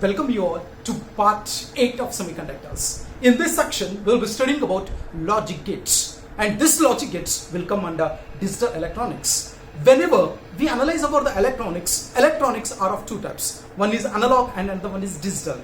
welcome you all to part 8 of semiconductors. In this section, we'll be studying about logic gates, and this logic gates will come under digital electronics. Whenever we analyze about the electronics are of two types. One is analog and another one is digital.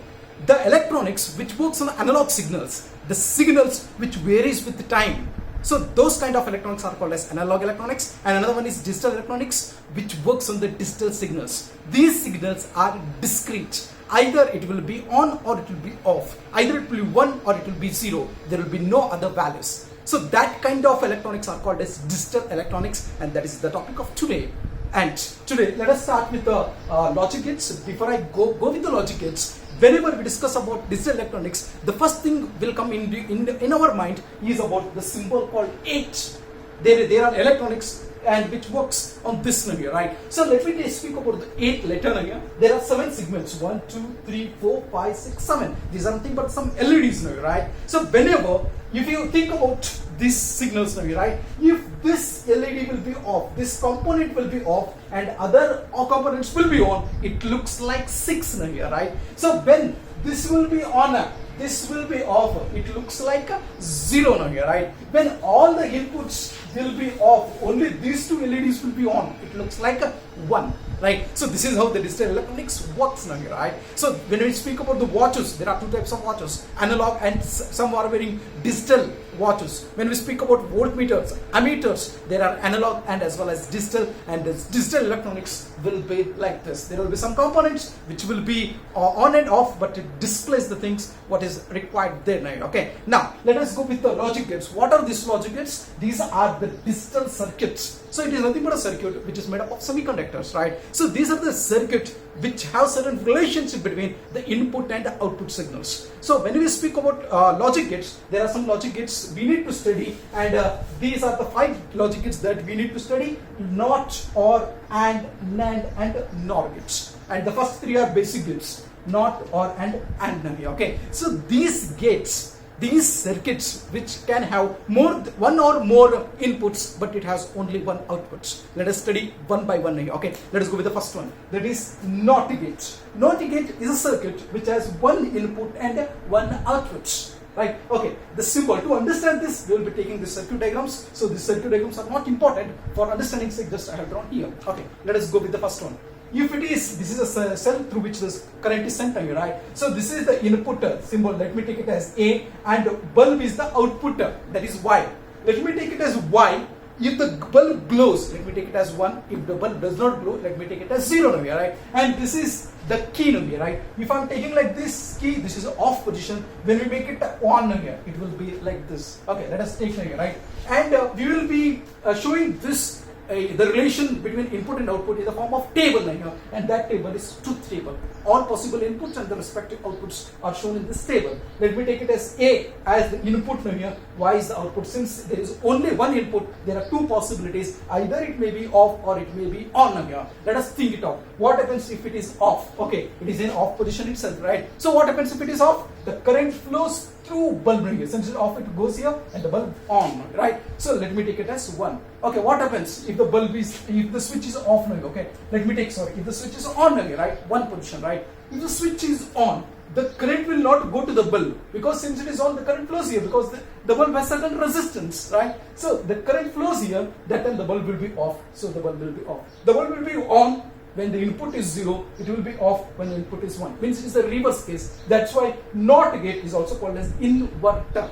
The electronics which works on analog signals, the signals which varies with the time. So those kind of electronics are called as analog electronics, and another one is digital electronics which works on the digital signals. These signals are discrete. Either it will be on or it will be off. Either it will be 1 or it will be 0. There will be no other values. So that kind of electronics are called as digital electronics, and that is the topic of today. And today let us start with the logic gates. Before I go with the logic gates, whenever we discuss about digital electronics, the first thing will come in our mind is about the symbol called 8. There are electronics and which works on this number, right? So let me speak about the 8 letter number. There are 7 segments, 1, 2, 3, 4, 5, 6, 7. These are nothing but some LEDs now, right? So whenever, if you think about these signals now, right? If this LED will be off, this component will be off, and other components will be on, it looks like 6 now here, right? So when this will be on, this will be off, it looks like a 0 now here, right? When all the inputs will be off, only these two LEDs will be on, it looks like a 1, right? So this is how the digital electronics works now here, right? So when we speak about the watches, there are two types of watches, analog and some are wearing digital watches. When we speak about voltmeters, ammeters, there are analog and as well as digital, and this digital electronics will be like this. There will be some components which will be on and off, but it displays the things what is required there now. Okay, now let us go with the logic gates. What are these logic gates? These are the digital circuits. So it is nothing but a circuit which is made up of semiconductors, right? So these are the circuits which have certain relationship between the input and the output signals. So when we speak about logic gates, there are some logic gates we need to study, and these are the 5 logic gates that we need to study: NOT, OR, AND, NAND, and NOR gates. And the first 3 are basic gates: NOT, OR, and NAND. Okay, so these gates, these circuits which can have one or more inputs, but it has only one output. Let us study one by one here. Okay, let us go with the first one. That is NOT gate. NOT gate is a circuit which has one input and one output. Right? Okay, the symbol, to understand this, we will be taking the circuit diagrams. So the circuit diagrams are not important for understanding sake, just I have drawn here. Okay, let us go with the first one. If it is, this is a cell through which this current is sent here, right? So this is the input symbol. Let me take it as A, and bulb is the output, that is Y. Let me take it as Y. If the bulb glows, let me take it as 1. If the bulb does not glow, let me take it as 0 now here, right? And this is the key now here, right? If I'm taking like this key, this is off position. When we make it on now here, it will be like this. Okay, let us take now here, right? And we will be showing this. The relation between input and output in the form of table now here, and that table is truth table. All possible inputs and the respective outputs are shown in this table. Let me take it as A as the input now here. Y is the output. Since there is only one input, there are two possibilities. Either it may be off or it may be on now here. Let us think it out. What happens if it is off? Okay, it is in off position itself, right? So what happens if it is off? The current flows through bulb here. Since it's off, it goes here, and the bulb on, right? So let me take it as 1. Okay, what happens if the switch is off now? Okay, if the switch is on now, right? One position, right? If the switch is on, the current will not go to the bulb, because since it is on, the current flows here, because the bulb has certain resistance, right? So the current flows here, that time the bulb will be off, so the bulb will be off. The bulb will be on when the input is 0, it will be off when the input is 1. Means it is a reverse case. That's why NOT gate is also called as inverter.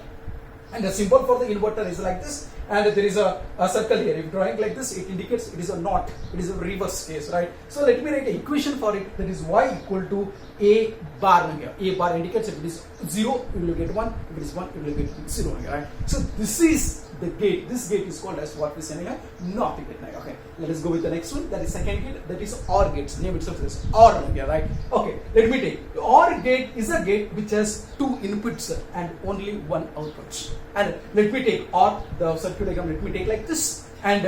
And the symbol for the inverter is like this, and there is a circle here. If drawing like this, it indicates it is a NOT. It is a reverse case, right? So let me write an equation for it. That is Y equal to A bar here. A bar indicates if it is 0, you will get 1. If it is 1, you will get 0 here, right? So this is the gate. This gate is called as what we say here, NOT gate. Okay, let us go with the next one. That is second gate. That is OR gates. Name itself is OR here, right? Okay, let me take. OR gate is a gate which has 2 inputs and only 1 output. And let me take OR, the circuit diagram. Let me take like this, and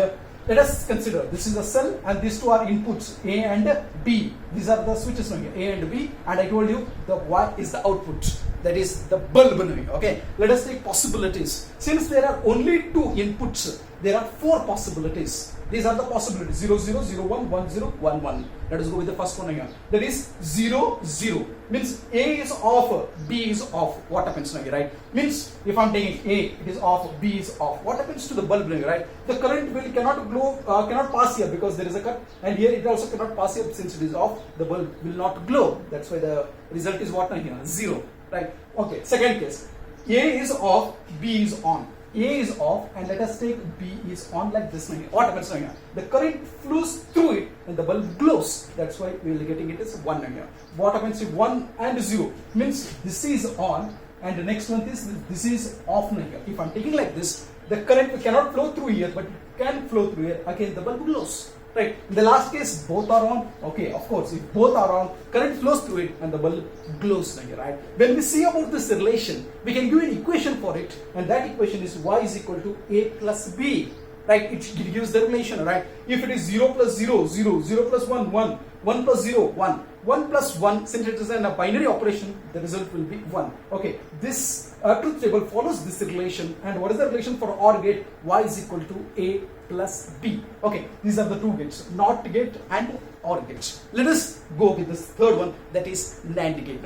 let us consider this is a cell, and these two are inputs, A and B. These are the switches now here, A and B, and I told you the Y is the output, that is the bulb now here. Okay, let us take possibilities. Since there are only 2 inputs, there are 4 possibilities. These are the possibilities 0, 0, 0, 1, 1, 0, 1, 1. Let us go with the first one here. That is 0, 0. Means A is off, B is off. What happens now here, right? Means if I'm taking A, it is off, B is off. What happens to the bulb here, right? The current will cannot pass here because there is a cut, and here it also cannot pass here since it is off. The bulb will not glow. That's why the result is what now here? 0. Right? Okay. Second case. A is off, B is on. A is off, and let us take B is on like this now here. What happens now here? The current flows through it and the bulb glows. That's why we will getting it as 1 now here. What happens if 1 and 0? Means this is on and the next one is this is off now here. If I'm taking like this, the current cannot flow through here, but it can flow through here. Again, the bulb glows. Right. In the last case, both are on. Okay, of course, if both are on, current flows through it and the bulb glows now here, right? When we see about this relation, we can give an equation for it, and that equation is y is equal to a plus b. Right? It gives the relation, right? If it is 0 plus 0, 0, 0 plus 1, 1, 1 plus 0, 1, 1 plus 1, since it is a binary operation, the result will be 1. Okay, this truth table follows this relation, and what is the relation for OR gate? Y is equal to a plus b. Okay, these are the two gates, NOT gate and OR gate. Let us go with this third one, that is NAND gate.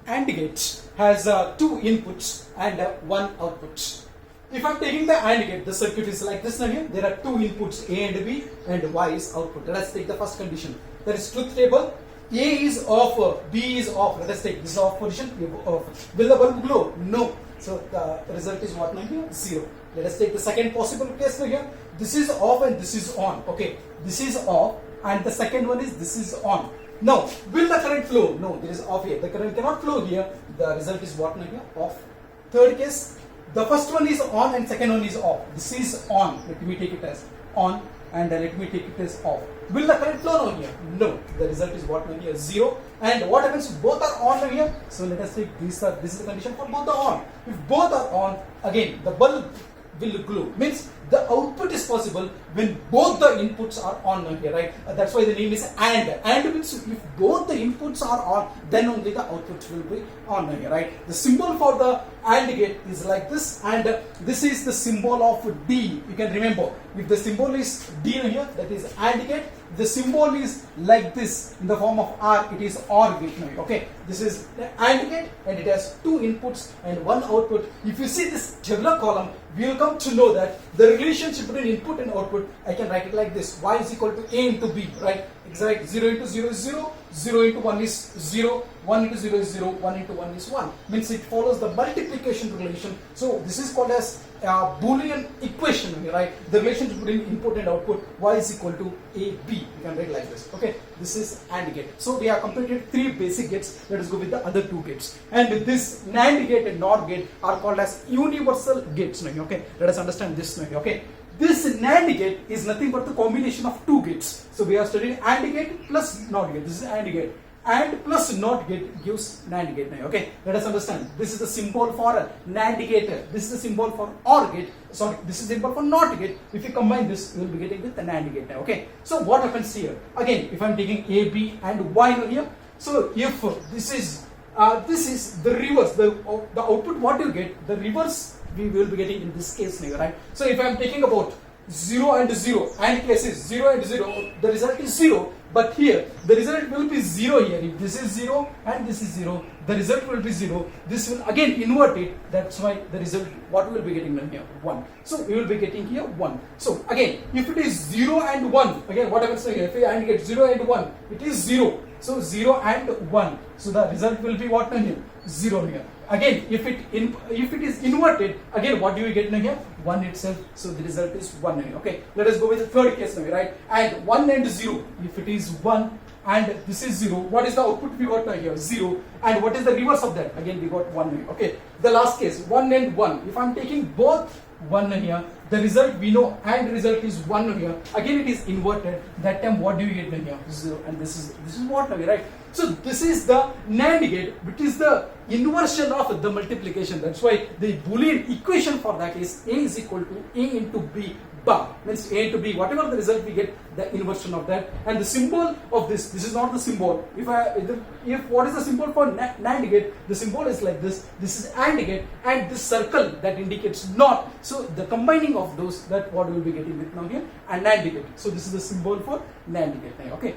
AND gate has two inputs and one output. If I'm taking the AND gate, the circuit is like this now here. There are two inputs, A and B, and Y is output. Let us take the first condition. That is truth table. A is off, B is off. Let us take this off position. Off. Will the bulb glow? No. So the result is what now here? 0. Let us take the second possible case now here. This is off and this is on. Okay, this is off and the second one is this is on. Now, will the current flow? No, there is off here. The current cannot flow here. The result is what now here? Off. Third case, the first one is on and second one is off. This is on. Let me take it as on and let me take it as off. Will the current flow now here? No. The result is what now here? 0. And what happens if both are on now here? So let us take this is the condition for both are on. If both are on, again the bulb will glow. Means the output is possible when both the inputs are on now here, right? That's why the name is AND. AND means if both the inputs are on, then only the output will be on now here, right? The symbol for the AND gate is like this, and this is the symbol of D. You can remember, if the symbol is D now here, that is AND gate. The symbol is like this in the form of R, it is OR gate now. Okay, this is the AND gate and it has two inputs and one output. If you see this tabular column, we will come to know that the relationship between input and output, I can write it like this: y is equal to a into b, right? It's like 0 into 0 is 0, 0 into 1 is 0, 1 into 0 is 0, 1 into 1 is 1. Means it follows the multiplication relation. So this is called as Boolean equation, right? The relationship between input and output, y is equal to ab. You can write like this. Okay, this is AND gate. So we have completed three basic gates. Let us go with the other two gates. And this NAND gate and NOR gate are called as universal gates. Okay, let us understand this. Okay, this NAND gate is nothing but the combination of two gates. So we are studying AND gate plus NOT gate. This is AND gate. AND plus NOT gate gives NAND gate. Okay, let us understand. This is the symbol for a NAND gate. This is the symbol for OR gate. Sorry, this is the symbol for NOT gate. If you combine this, you will be getting with the NAND gate. Okay, so what happens here? Again, if I am taking A, B and Y here, so if this is the reverse, the output what you get, the reverse we will be getting in this case now, right? So if I am taking about 0 and 0, and cases 0 and 0, the result is 0. But here, the result will be 0 here. If this is 0 and this is 0, the result will be 0. This will again invert it. That's why the result, what we will be getting here? 1. So we will be getting here 1. So again, if it is 0 and 1, again what happens here? If I get 0 and 1, it is 0. So 0 and 1. So the result will be what here? 0 here. Again, if it is inverted, again what do we get here? 1 itself. So the result is 1 here. Okay, let us go with the third case now, right? And 1 and 0. If it is 1 and this is 0, what is the output we got now here? 0. And what is the reverse of that? Again we got 1 here. Okay, the last case 1 and 1. If I am taking both 1 here, the result we know, and result is 1 here. Again it is inverted. That time what do you get here? 0. And this is what now, right? So this is the NAND gate, which is the inversion of the multiplication. That's why the Boolean equation for that is A is equal to A into B, bar, means A to B, whatever the result we get, the inversion of that. And the symbol of this is not the symbol. If what is the symbol for NAND gate, the symbol is like this is AND gate, and this circle that indicates NOT. So the combining of those, that what we will be getting with now here, and NAND gate. So this is the symbol for NAND gate. Okay.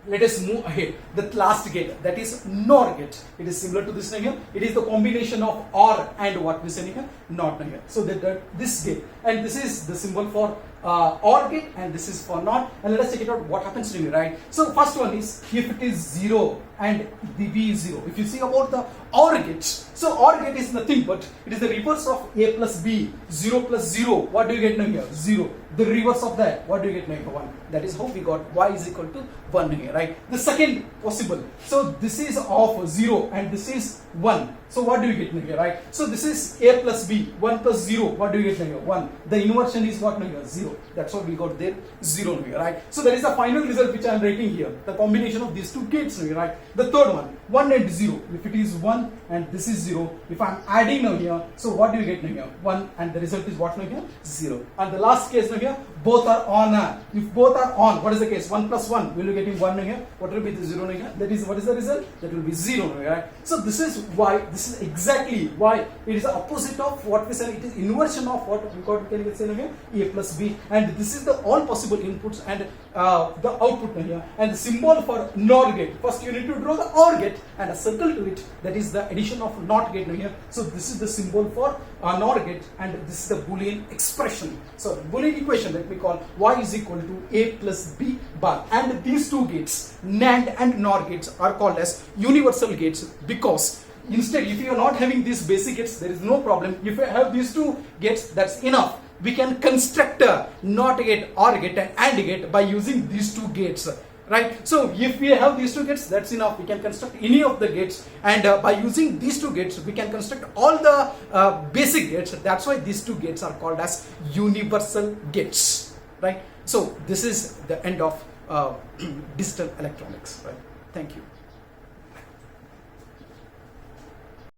Let us move ahead. The last gate, that is NOR gate. It is similar to this one here. It is the combination of OR and what we say here, NOT here. So that this gate, and this is the symbol for OR gate, and this is for NOT. And let us check it out what happens to me, right? So first one is if it is 0 and the B is 0. If you see about the OR gate, so OR gate is nothing but it is the reverse of A plus B. 0 plus 0, what do you get now here? 0. The reverse of that, what do you get now here? 1. That is how we got Y is equal to 1 here, right? The second possible, so this is of 0 and this is 1. So what do you get now here, right? So this is A plus B, 1 plus 0, what do you get now here? 1. The inversion is what now here? 0. That's what we got there, 0 here, right? So that is the final result which I am writing here. The combination of these two gates now here, right? The third one, 1 and 0. If it is 1 and this is 0, if I am adding now here, so what do you get now here? 1, and the result is what now here? 0. And the last case now here, both are on. If both are on, what is the case? 1 plus 1, will you getting 1 now here? What will be the 0 now here? That is, what is the result? That will be 0 now here, right? So this is why, this is exactly why it is the opposite of what we said. It is inversion of what we can say now here, A plus B, and this is the all possible inputs and the output now here. And the symbol for NOR gate, first you need to draw the OR gate and a circle to it, that is the addition of NOT gate now here. So this is the symbol for NOR gate, and this is the Boolean expression. So Boolean equation, let me call Y is equal to A plus B bar. And these two gates, NAND and NOR gates, are called as universal gates, because instead, if you are not having these basic gates, there is no problem. If you have these two gates, that's enough. We can construct a NOT gate, OR gate, and AND gate by using these two gates, right? So if we have these two gates, that's enough. We can construct any of the gates, and by using these two gates, we can construct all the basic gates. That's why these two gates are called as universal gates, right? So this is the end of digital electronics, right? Thank you.